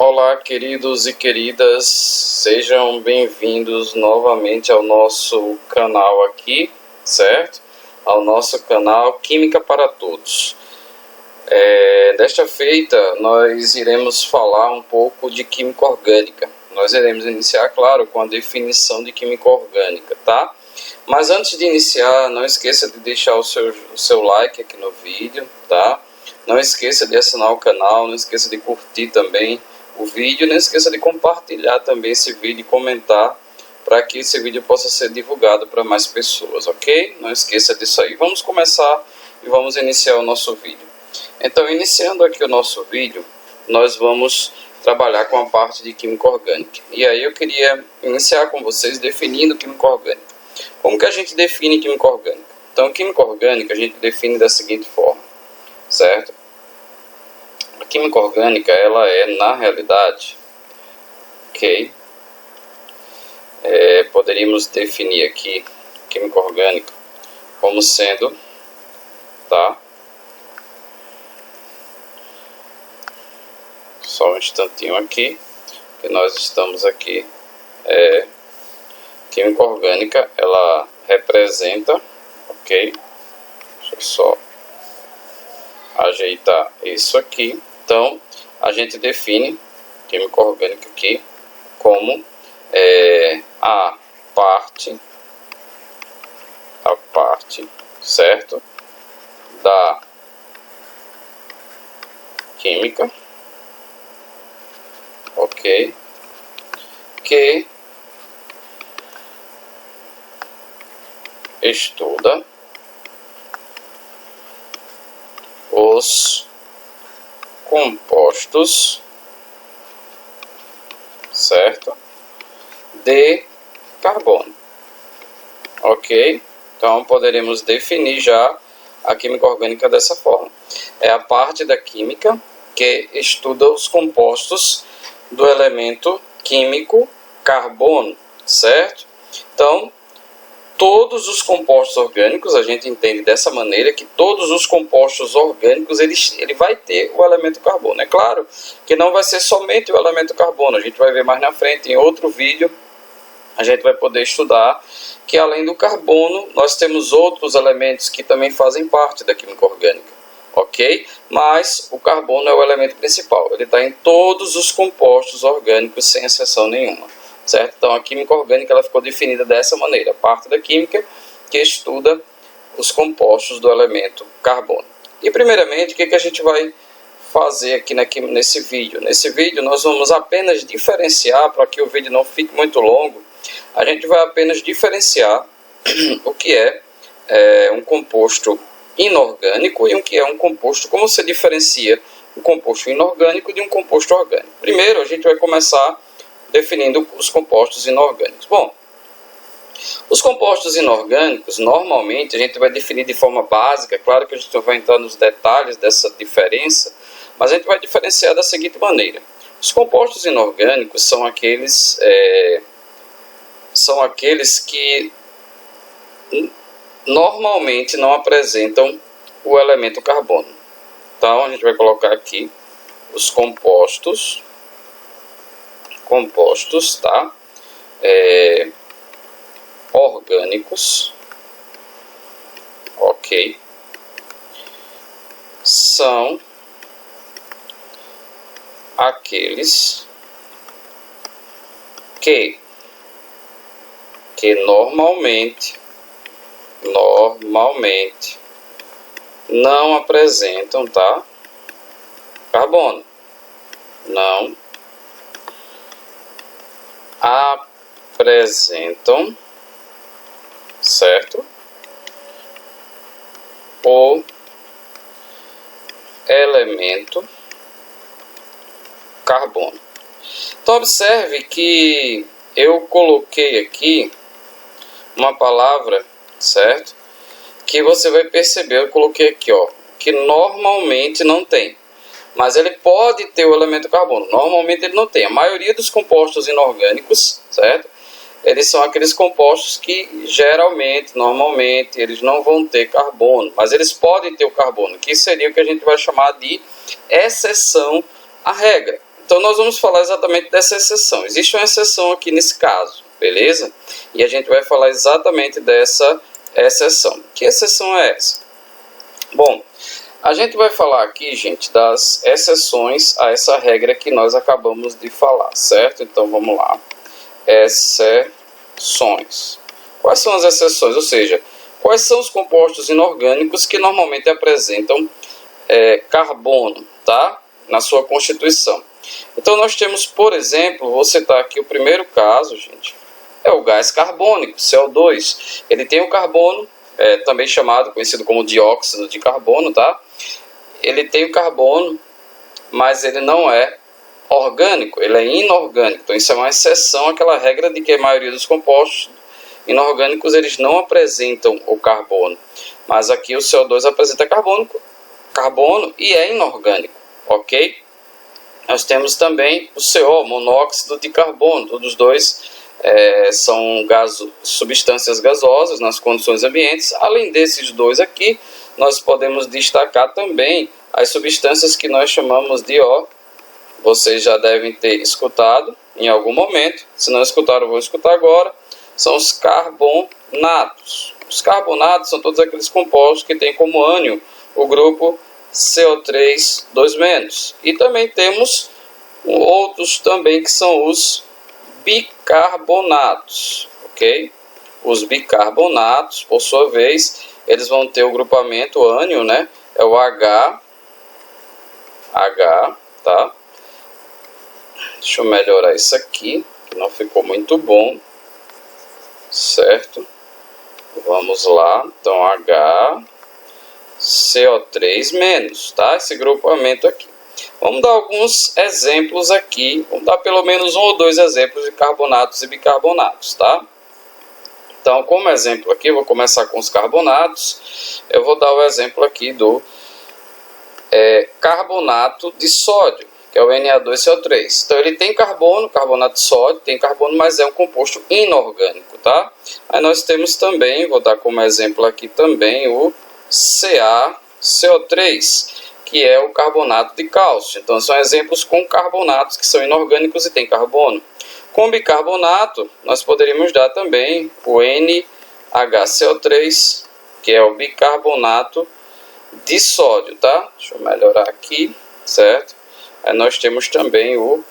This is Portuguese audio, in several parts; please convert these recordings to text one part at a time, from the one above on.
Olá, queridos e queridas, sejam bem-vindos novamente ao nosso canal aqui, certo? Ao nosso canal Química para Todos. Desta feita, nós iremos falar um pouco de química orgânica. Nós iremos iniciar, claro, com a definição de química orgânica, tá? Mas antes de iniciar, não esqueça de deixar o seu like aqui no vídeo, tá? Não esqueça de assinar o canal, não esqueça de curtir também o vídeo, não esqueça de compartilhar também esse vídeo e comentar para que esse vídeo possa ser divulgado para mais pessoas, ok? Não esqueça disso aí. Vamos começar e vamos iniciar o nosso vídeo. Então, iniciando aqui o nosso vídeo, nós vamos trabalhar com a parte de química orgânica. E aí eu queria iniciar com vocês definindo química orgânica. Como que a gente define química orgânica? Então, química orgânica a gente define da seguinte forma, certo? A química orgânica, ela é, na realidade, ok? Poderíamos definir aqui química orgânica como sendo, tá? Só um instantinho aqui, que nós estamos aqui. Química orgânica, ela representa, ok? Deixa eu só ajeitar isso aqui. Então, a gente define química orgânica aqui como a parte, certo, da química, ok, que estuda os compostos, certo, de carbono, ok? Então poderemos definir já a química orgânica dessa forma. É a parte da química que estuda os compostos do elemento químico carbono, certo? Então, todos os compostos orgânicos, a gente entende dessa maneira que todos os compostos orgânicos, ele vai ter o elemento carbono. É claro que não vai ser somente o elemento carbono, a gente vai ver mais na frente, em outro vídeo, a gente vai poder estudar que além do carbono, nós temos outros elementos que também fazem parte da química orgânica, ok? Mas o carbono é o elemento principal, ele está em todos os compostos orgânicos, sem exceção nenhuma. Certo? Então, a química orgânica ela ficou definida dessa maneira, a parte da química que estuda os compostos do elemento carbono. E, primeiramente, o que a gente vai fazer aqui nesse vídeo? Nesse vídeo, nós vamos apenas diferenciar, para que o vídeo não fique muito longo, a gente vai apenas diferenciar o que é um composto inorgânico e o que é um composto, como você diferencia um composto inorgânico de um composto orgânico. Primeiro, a gente vai começar definindo os compostos inorgânicos. Bom, os compostos inorgânicos, normalmente, a gente vai definir de forma básica, claro que a gente não vai entrar nos detalhes dessa diferença, mas a gente vai diferenciar da seguinte maneira. Os compostos inorgânicos são aqueles que normalmente não apresentam o elemento carbono. Então, a gente vai colocar aqui os compostos, tá? Orgânicos, ok, são aqueles que normalmente não apresentam, tá? Carbono, não apresentam, certo, o elemento carbono. Então observe que eu coloquei aqui uma palavra, certo, que você vai perceber, eu coloquei aqui, ó, que normalmente não tem. Mas ele pode ter o elemento carbono. Normalmente ele não tem. A maioria dos compostos inorgânicos, certo? Eles são aqueles compostos que geralmente, normalmente, eles não vão ter carbono. Mas eles podem ter o carbono, que seria o que a gente vai chamar de exceção à regra. Então nós vamos falar exatamente dessa exceção. Existe uma exceção aqui nesse caso, beleza? E a gente vai falar exatamente dessa exceção. Que exceção é essa? Bom, a gente vai falar aqui, gente, das exceções a essa regra que nós acabamos de falar, certo? Então vamos lá. Exceções. Quais são as exceções? Ou seja, quais são os compostos inorgânicos que normalmente apresentam carbono, tá? Na sua constituição. Então nós temos, por exemplo, vou citar aqui o primeiro caso, gente, é o gás carbônico, CO2. Ele tem o carbono, também conhecido como dióxido de carbono, tá? Ele tem o carbono, mas ele não é orgânico, ele é inorgânico. Então isso é uma exceção àquela regra de que a maioria dos compostos inorgânicos eles não apresentam o carbono. Mas aqui o CO2 apresenta carbono e é inorgânico, ok? Nós temos também o CO, monóxido de carbono. Todos os dois são substâncias gasosas nas condições ambientes. Além desses dois aqui, nós podemos destacar também as substâncias que nós chamamos de vocês já devem ter escutado em algum momento. Se não escutaram, eu vou escutar agora. São os carbonatos. Os carbonatos são todos aqueles compostos que têm como ânion o grupo CO3 2-. E também temos outros também que são os bicarbonatos, ok? Os bicarbonatos, por sua vez, eles vão ter o grupamento ânion, né? É o H, tá? Deixa eu melhorar isso aqui, que não ficou muito bom, certo? Vamos lá, então H, CO3-, tá? Esse grupamento aqui. Vamos dar alguns exemplos aqui, vamos dar pelo menos um ou dois exemplos de carbonatos e bicarbonatos, tá? Então, como exemplo aqui, eu vou começar com os carbonatos. Eu vou dar o exemplo aqui do carbonato de sódio, que é o Na2CO3. Então, ele tem carbono, carbonato de sódio, tem carbono, mas é um composto inorgânico, tá? Aí nós temos também, vou dar como exemplo aqui também o CaCO3, que é o carbonato de cálcio. Então, são exemplos com carbonatos que são inorgânicos e têm carbono. Com bicarbonato, nós poderíamos dar também o NaCO3, que é o bicarbonato de sódio, tá? Deixa eu melhorar aqui, certo? Aí nós temos também o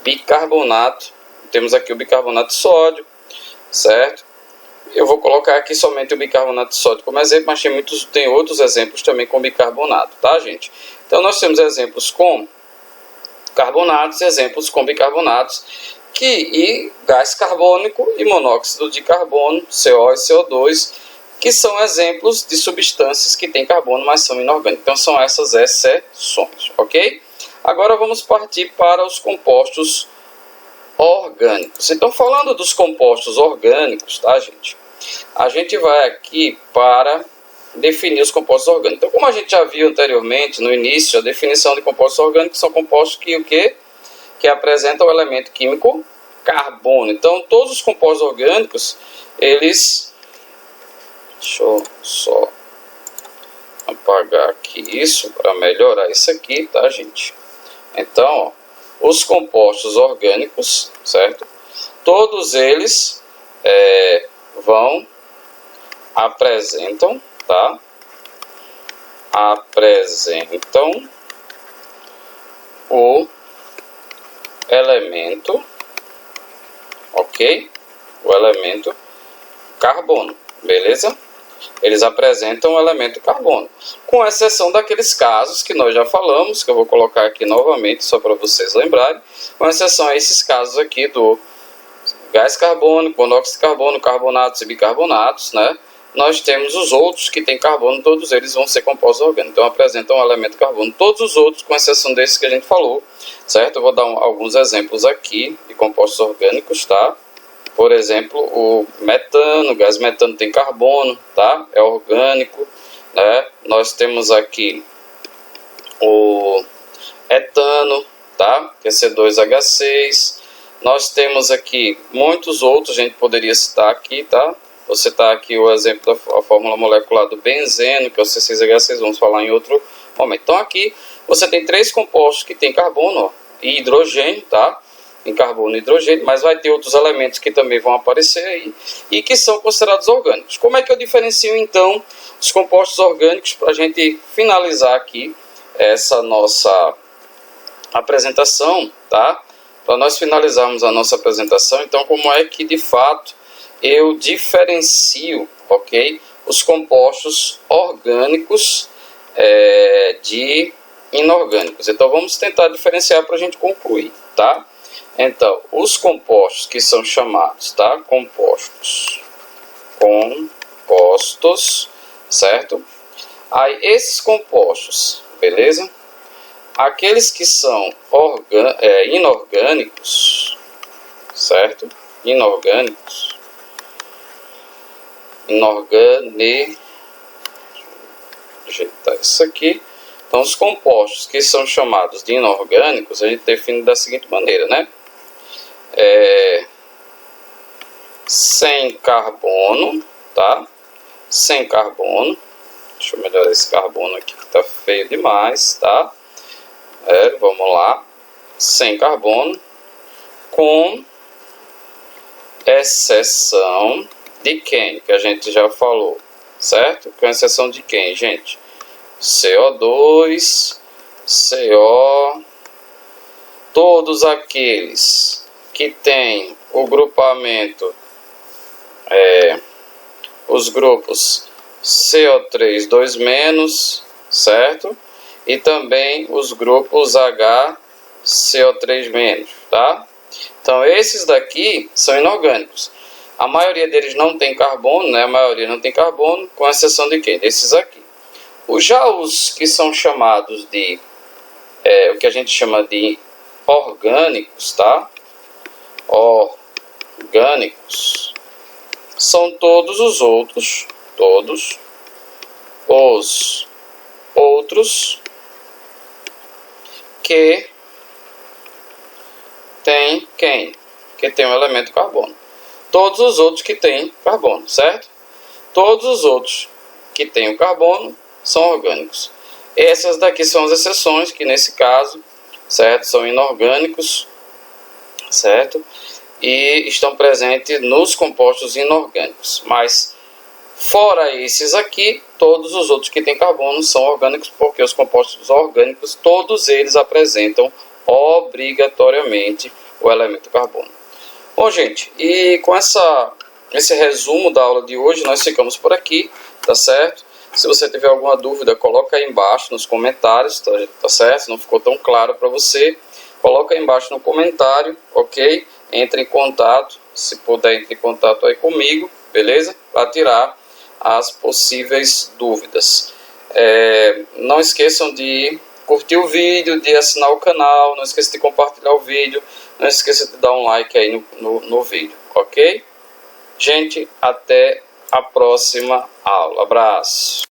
bicarbonato, temos aqui o bicarbonato de sódio, certo? Eu vou colocar aqui somente o bicarbonato de sódio como exemplo, mas tem outros exemplos também com bicarbonato, tá, gente? Então nós temos exemplos com carbonatos e exemplos com bicarbonatos, e gás carbônico e monóxido de carbono, CO e CO2, que são exemplos de substâncias que têm carbono, mas são inorgânicas. Então são essas exceções, ok? Agora vamos partir para os compostos orgânicos. Então, falando dos compostos orgânicos, tá, gente? A gente vai aqui para definir os compostos orgânicos. Então, como a gente já viu anteriormente, no início, a definição de compostos orgânicos são compostos que apresentam o elemento químico carbono. Então, todos os compostos orgânicos, eles... Deixa eu só apagar aqui isso para melhorar isso aqui, tá, gente? Então, ó, os compostos orgânicos, certo? Todos eles apresentam, tá? Apresentam o elemento, ok? O elemento carbono, beleza? Eles apresentam o elemento carbono, com exceção daqueles casos que nós já falamos, que eu vou colocar aqui novamente, só para vocês lembrarem, com exceção a esses casos aqui do gás carbônico, monóxido de carbono, carbonatos e bicarbonatos, né? Nós temos os outros que têm carbono, todos eles vão ser compostos orgânicos, então apresentam o elemento carbono. Todos os outros, com exceção desses que a gente falou, certo? Eu vou dar alguns exemplos aqui de compostos orgânicos, tá? Por exemplo, o metano, o gás metano tem carbono, tá? É orgânico, né? Nós temos aqui o etano, tá? Que é C2H6. Nós temos aqui muitos outros, a gente poderia citar aqui, tá? Vou citar aqui o exemplo da fórmula molecular do benzeno, que é o C6H6, vamos falar em outro momento. Então aqui você tem três compostos que têm carbono, ó. e hidrogênio, tá? Em carbono e hidrogênio, mas vai ter outros elementos que também vão aparecer aí e que são considerados orgânicos. Como é que eu diferencio então os compostos orgânicos para a gente finalizar aqui essa nossa apresentação, tá? Para nós finalizarmos a nossa apresentação, então como é que de fato eu diferencio, ok, os compostos orgânicos de inorgânicos? Então vamos tentar diferenciar para a gente concluir, tá? Então, os compostos que são chamados, tá? Compostos, certo? Aí, esses compostos, beleza? Aqueles que são inorgânicos, certo? Inorgânicos. Ajeitar isso aqui. Então, os compostos que são chamados de inorgânicos, a gente define da seguinte maneira, né? Sem carbono, tá? Sem carbono. Deixa eu melhorar esse carbono aqui que tá feio demais, tá? Vamos lá. Sem carbono, com exceção de quem? Que a gente já falou, certo? Com exceção de quem, gente? CO2, CO, todos aqueles que têm o grupamento, os grupos CO3 2-, certo? E também os grupos H, CO3-, tá? Então esses daqui são inorgânicos. A maioria deles não tem carbono, né? A maioria não tem carbono, com exceção de quem? Desses aqui. Já os que são chamados de, o que a gente chama de orgânicos, tá? Orgânicos são todos os outros, que tem quem? Que tem o elemento carbono. Todos os outros que têm carbono, certo? Todos os outros que têm o carbono são orgânicos. Essas daqui são as exceções, que nesse caso, certo, são inorgânicos, certo? E estão presentes nos compostos inorgânicos. Mas, fora esses aqui, todos os outros que têm carbono são orgânicos, porque os compostos orgânicos, todos eles apresentam obrigatoriamente o elemento carbono. Bom, gente, e com esse resumo da aula de hoje, nós ficamos por aqui, tá certo? Se você tiver alguma dúvida, coloca aí embaixo nos comentários, tá certo? Se não ficou tão claro para você, coloca aí embaixo no comentário, ok? Entre em contato, se puder, entre em contato aí comigo, beleza? Para tirar as possíveis dúvidas. Não esqueçam de curtir o vídeo, de assinar o canal, não esqueça de compartilhar o vídeo, não esqueça de dar um like aí no vídeo, ok? Gente, até a próxima aula. Abraço!